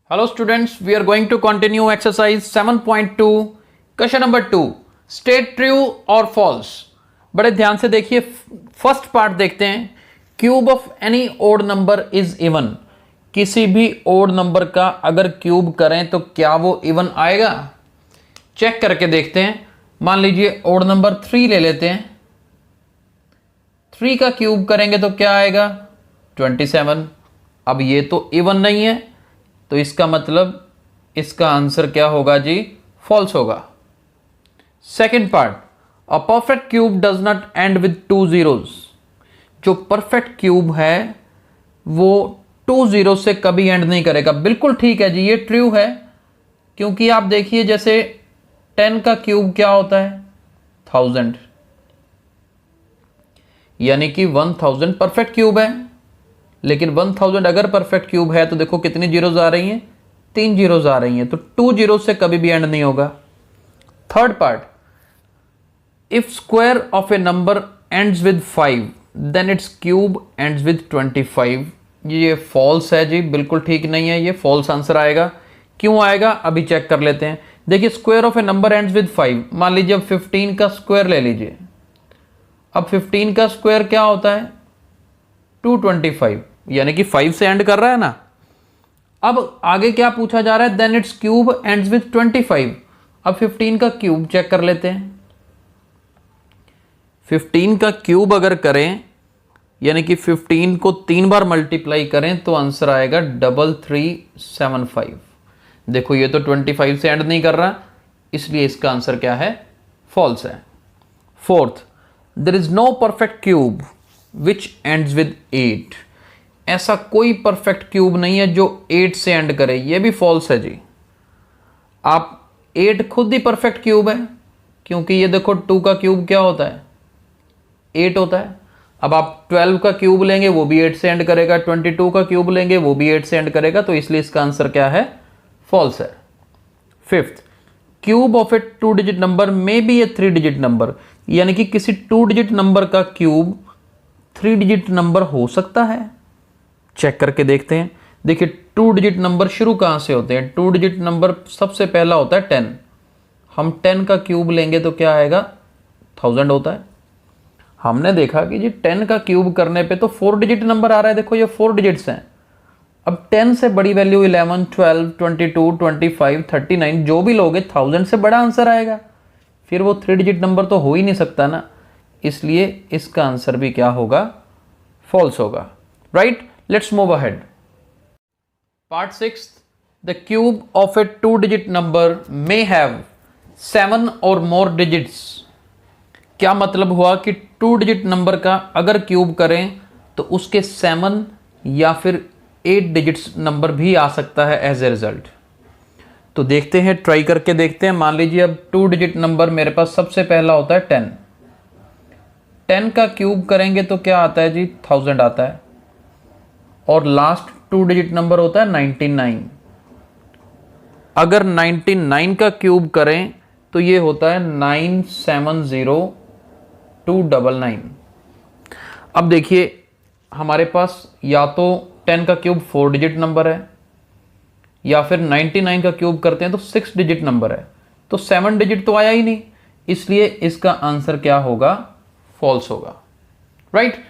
Hello students, we are going to continue exercise 7.2 question number 2 state true और false. बड़े ध्यान से देखिए, फर्स्ट पार्ट देखते हैं। Cube of any odd number is even. किसी भी ओड नंबर का अगर क्यूब करें तो क्या वो इवन आएगा? चेक करके देखते हैं। मान लीजिए ओड नंबर 3 ले लेते हैं। 3 का क्यूब करेंगे तो क्या आएगा? 27। अब ये तो इवन नहीं है, तो इसका मतलब इसका आंसर क्या होगा जी? फॉल्स होगा। Second part, a perfect cube does not and with 2 zeros। जो परफेक्ट क्यूब है वो 2 zeros से कभी एंड नहीं करेगा। बिल्कुल ठीक है जी, ये ट्रू है, क्योंकि आप देखिए जैसे 10 का क्यूब क्या होता है? 1000, यानी कि 1000 परफेक्ट क्यूब है। लेकिन 1000 अगर परफेक्ट क्यूब है तो देखो कितनी जीरोज आ रही हैं? 3 जीरोज आ रही हैं, तो 2 zeros से कभी भी एंड नहीं होगा। Third part, if square of a number ends with 5 then it's cube ends with 25। ये फॉल्स है जी, बिल्कुल ठीक नहीं है, ये फॉल्स आंसर आएगा। क्यों आएगा अभी चेक कर लेते हैं। देखिए square of a number ends with 5, मान लीजिए अब 15 का स्क्वायर ले लीजिए। अब 15 का स्क्वायर क्या होता है? 225, यानी कि 5 से एंड कर रहा है ना। अब आगे क्या पूछा जा रहा है? Then it's cube ends with 25। अब 15 का क्यूब चेक कर लेते हैं। 15 का क्यूब अगर करें, यानी कि 15 को 3 बार मल्टीप्लाई करें तो आंसर आएगा 3375। देखो ये तो 25 से एंड नहीं कर रहा, इसलिए इसका आंसर क्या है? फॉल्स है। Fourth, there is no perfect cube which ends with 8। ऐसा कोई परफेक्ट क्यूब नहीं है जो 8 से एंड करे, ये भी फॉल्स है जी। आप 8 खुद ही परफेक्ट क्यूब है, क्योंकि ये देखो 2 का क्यूब क्या होता है? 8 होता है। अब आप 12 का क्यूब लेंगे वो भी 8 से एंड करेगा, 22 का क्यूब लेंगे वो भी 8 से एंड करेगा, तो इसलिए इसका आंसर क्या है? फॉल्स है। Fifth, cube of A 2 digit number may be A 3 digit number, यानी कि किसी 2 डिजिट नंबर का क्यूब 3 डिजिट नंबर हो सकता है। चेक करके देखते हैं। देखिए 2 डिजिट नंबर शुरू कहां से होते हैं? 2 डिजिट नंबर सबसे पहला होता है 10। हम 10 का क्यूब लेंगे तो क्या आएगा? 1000 होता है। हमने देखा कि जी 10 का क्यूब करने पे तो 4 डिजिट नंबर आ रहा है। देखो ये 4 डिजिट्स हैं। अब 10 से बड़ी वैल्यू 11, 12, 22, 25, 39 जो भी लोगे 1000 से बड़ा आंसर आएगा। फिर वो 3 डिजिट नंबर तो हो ही नहीं सकता ना, इसलिए इसका आंसर भी क्या होगा? फॉल्स होगा। Right, let's move ahead. Part 6, the cube of A 2 digit number may have 7 और मोर डिजिट्स। क्या मतलब हुआ कि 2 डिजिट नंबर का अगर क्यूब करें तो उसके 7 या फिर 8 डिजिट्स नंबर भी आ सकता है एज ए रिजल्ट। तो देखते हैं, ट्राई करके देखते हैं। मान लीजिए अब 2 डिजिट नंबर मेरे पास सबसे पहला होता है 10। 10 का क्यूब करेंगे तो क्या आता है जी? 1000 आता है। और लास्ट 2 डिजिट नंबर होता है 99। अगर 99 का क्यूब करें तो ये होता है 970299। अब देखिए हमारे पास या तो 10 का क्यूब 4 डिजिट नंबर है, या फिर 99 का क्यूब करते हैं तो 6 डिजिट नंबर है, तो 7 डिजिट तो आया ही नहीं, इसलिए इसका आंसर क्या होगा? फॉल्स होगा। Right.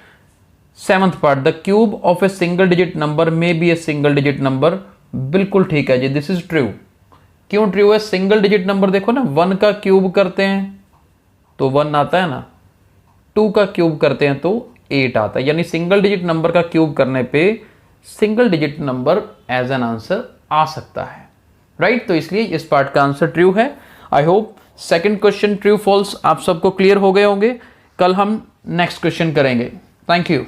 Seventh part, the cube of a single digit number may be a single digit number. बिल्कुल ठीक है जी, दिस इज ट्रू। क्यों ट्रू है? सिंगल डिजिट नंबर देखो ना, 1 का क्यूब करते हैं तो 1 आता है ना, 2 का क्यूब करते हैं तो 8 आता है, यानी सिंगल डिजिट नंबर का क्यूब करने पे single digit number as an answer आ सकता है। राइट, तो इसलिए इस पार्ट का आंसर ट्रू है। I hope second question true false आप सबको क्लियर हो गए होंगे। कल हम नेक्स्ट क्वेश्चन करेंगे। Thank you.